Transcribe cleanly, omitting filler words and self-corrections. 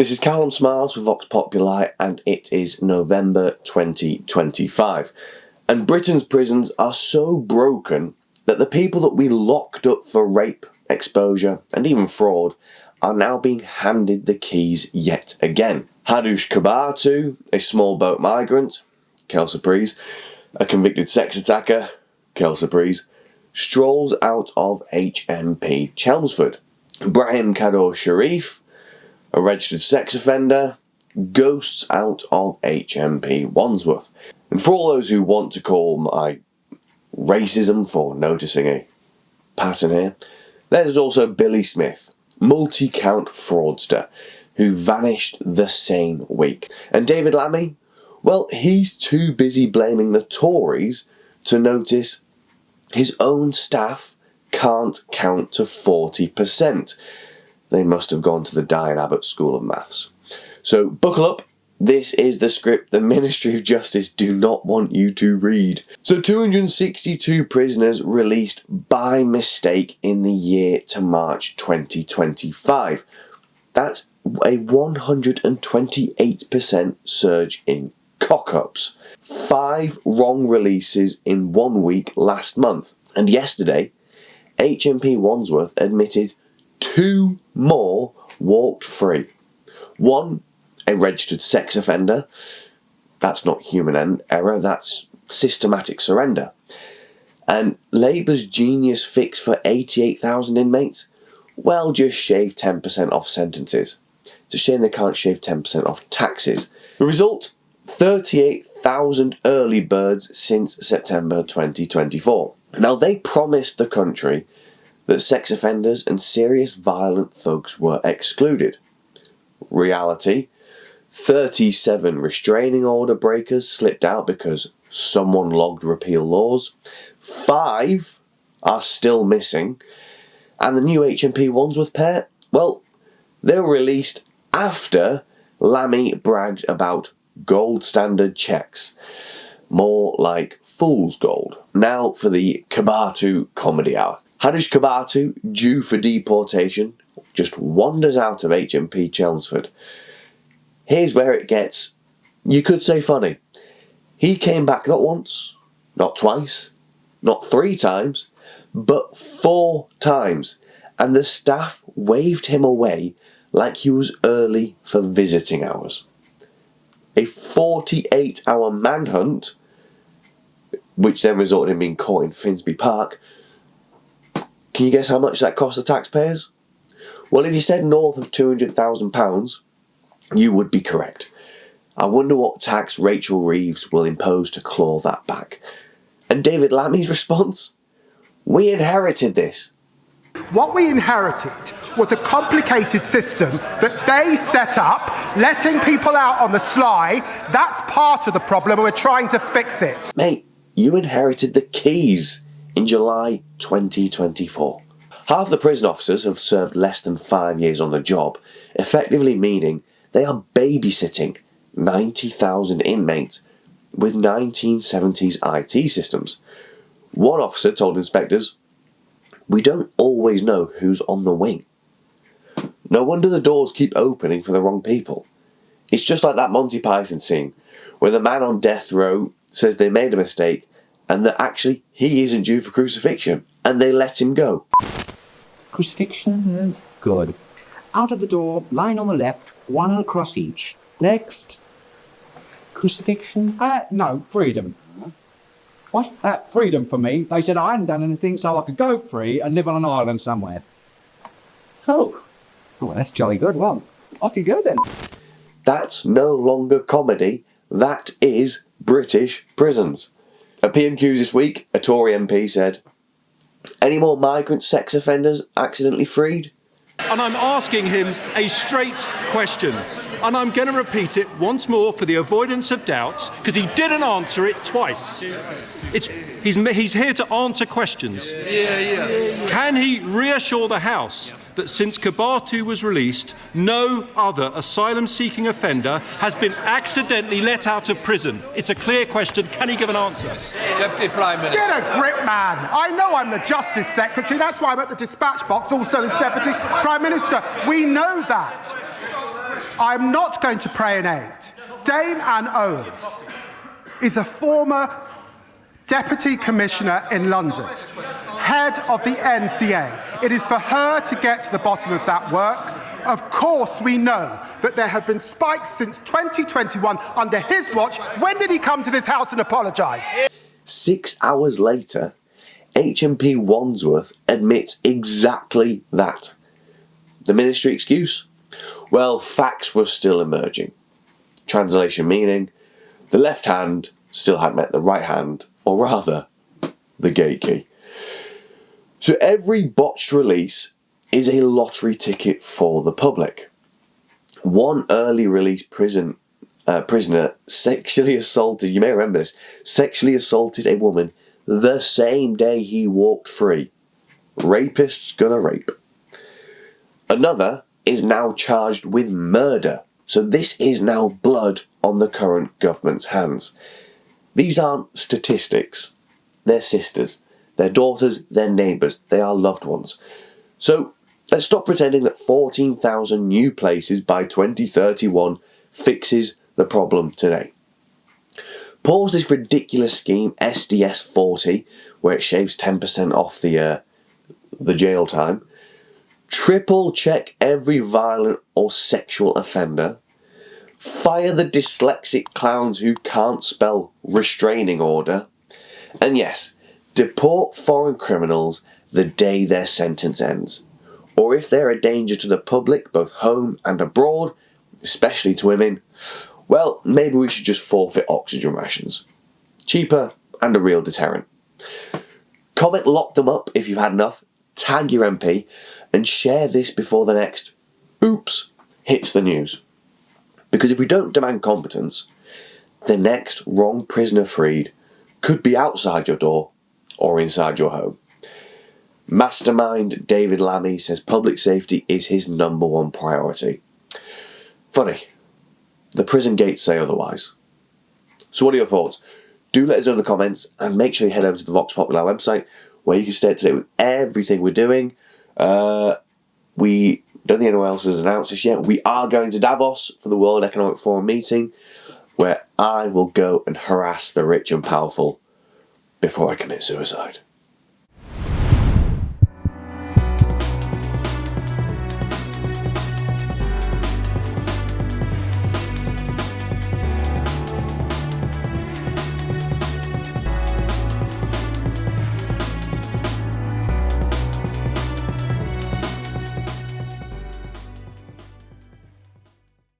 This is Callum Smiles for Vox Populi, and it is November 2025. And Britain's prisons are so broken that the people that we locked up for rape, exposure, and even fraud are now being handed the keys yet again. Hadush Kabatu, a small boat migrant, quelle surprise, a convicted sex attacker, quelle surprise, strolls out of HMP Chelmsford. Brahim Kador Sharif, a registered sex offender, ghosts out of HMP Wandsworth. And for all those who want to call my racism for noticing a pattern here, there's also Billy Smith, multi-count fraudster, who vanished the same week. And David Lammy, well, he's too busy blaming the Tories to notice his own staff can't count to 40%. They must have gone to the Diane Abbott School of Maths. So buckle up. This is the script the Ministry of Justice do not want you to read. So 262 prisoners released by mistake in the year to March 2025. That's a 128% surge in cock-ups. 5 wrong releases in 1 week last month. And yesterday, HMP Wandsworth admitted 2 more walked free. One, a registered sex offender. That's not human error, that's systematic surrender. And Labour's genius fix for 88,000 inmates? Well, just shave 10% off sentences. It's a shame they can't shave 10% off taxes. The result? 38,000 early birds since September 2024. Now, they promised the country that sex offenders and serious violent thugs were excluded. Reality? 37 restraining order breakers slipped out because someone logged repeal laws. 5 are still missing. And the new HMP Wandsworth pair, well, they were released after Lammy bragged about gold standard checks. More like fool's gold. Now for the Kabatu comedy hour. Hadush Kabatu, due for deportation, just wanders out of HMP Chelmsford. Here's where it gets, you could say, funny. He came back not once, not twice, not 3 times, but 4 times. And the staff waved him away like he was early for visiting hours. A 48-hour manhunt, which then resulted in being caught in Finsbury Park. Can you guess how much that cost the taxpayers? Well, if you said north of £200,000, you would be correct. I wonder what tax Rachel Reeves will impose to claw that back. And David Lammy's response? We inherited this. What we inherited was a complicated system that they set up, letting people out on the sly. That's part of the problem, and we're trying to fix it. Mate, you inherited the keys in July 2024. Half the prison officers have served less than 5 years on the job, effectively meaning they are babysitting 90,000 inmates with 1970s IT systems. One officer told inspectors, "We don't always know who's on the wing." No wonder the doors keep opening for the wrong people. It's just like that Monty Python scene where the man on death row says they made a mistake and that actually he isn't due for crucifixion, and they let him go. Crucifixion? Good. Out of the door, line on the left, 1 across each. Next. Crucifixion? No, freedom. What? Freedom for me. They said I hadn't done anything, so I could go free and live on an island somewhere. Oh, well, that's jolly good. Well, off you go then. That's no longer comedy. That is British prisons. At PMQs this week, a Tory MP said, "Any more migrant sex offenders accidentally freed?" And I'm asking him a straight question. And I'm going to repeat it once more for the avoidance of doubts, because he didn't answer it twice. He's here to answer questions. Can he reassure the House that since Kabatu was released, no other asylum-seeking offender has been accidentally let out of prison? It's a clear question. Can he give an answer? Deputy Prime Minister. Get a grip, man. I know I'm the Justice Secretary. That's why I'm at the dispatch box, also as Deputy Prime Minister. We know that. I'm not going to pray in aid. Dame Anne Owens is a former Deputy Commissioner in London, head of the NCA. It is for her to get to the bottom of that work. Of course, we know that there have been spikes since 2021 under his watch. When did he come to this house and apologise? 6 hours later, HMP Wandsworth admits exactly that. The ministry excuse? Well, facts were still emerging. Translation meaning, the left hand still hadn't met the right hand, or rather, the gate key. So every botched release is a lottery ticket for the public. One early release prisoner sexually assaulted, you may remember this, sexually assaulted a woman the same day he walked free. Rapist's gonna rape. Another is now charged with murder. So this is now blood on the current government's hands. These aren't statistics. They're sisters, they're daughters, they're neighbours, they are loved ones. So let's stop pretending that 14,000 new places by 2031 fixes the problem today. Pause this ridiculous scheme, SDS 40, where it shaves 10% off the jail time. Triple check every violent or sexual offender. Fire the dyslexic clowns who can't spell restraining order. And yes, deport foreign criminals the day their sentence ends. Or if they're a danger to the public, both home and abroad, especially to women, well, maybe we should just forfeit oxygen rations. Cheaper and a real deterrent. Comment lock them up if you've had enough, tag your MP, and share this before the next oops hits the news. Because if we don't demand competence, the next wrong prisoner freed could be outside your door or inside your home. Mastermind David Lammy says public safety is his #1 priority. Funny, the prison gates say otherwise. So what are your thoughts? Do let us know in the comments, and make sure you head over to the Vox Popular website where you can stay up to date with everything we're doing. We don't think anyone else has announced this yet. We are going to Davos for the World Economic Forum meeting, where I will go and harass the rich and powerful before I commit suicide.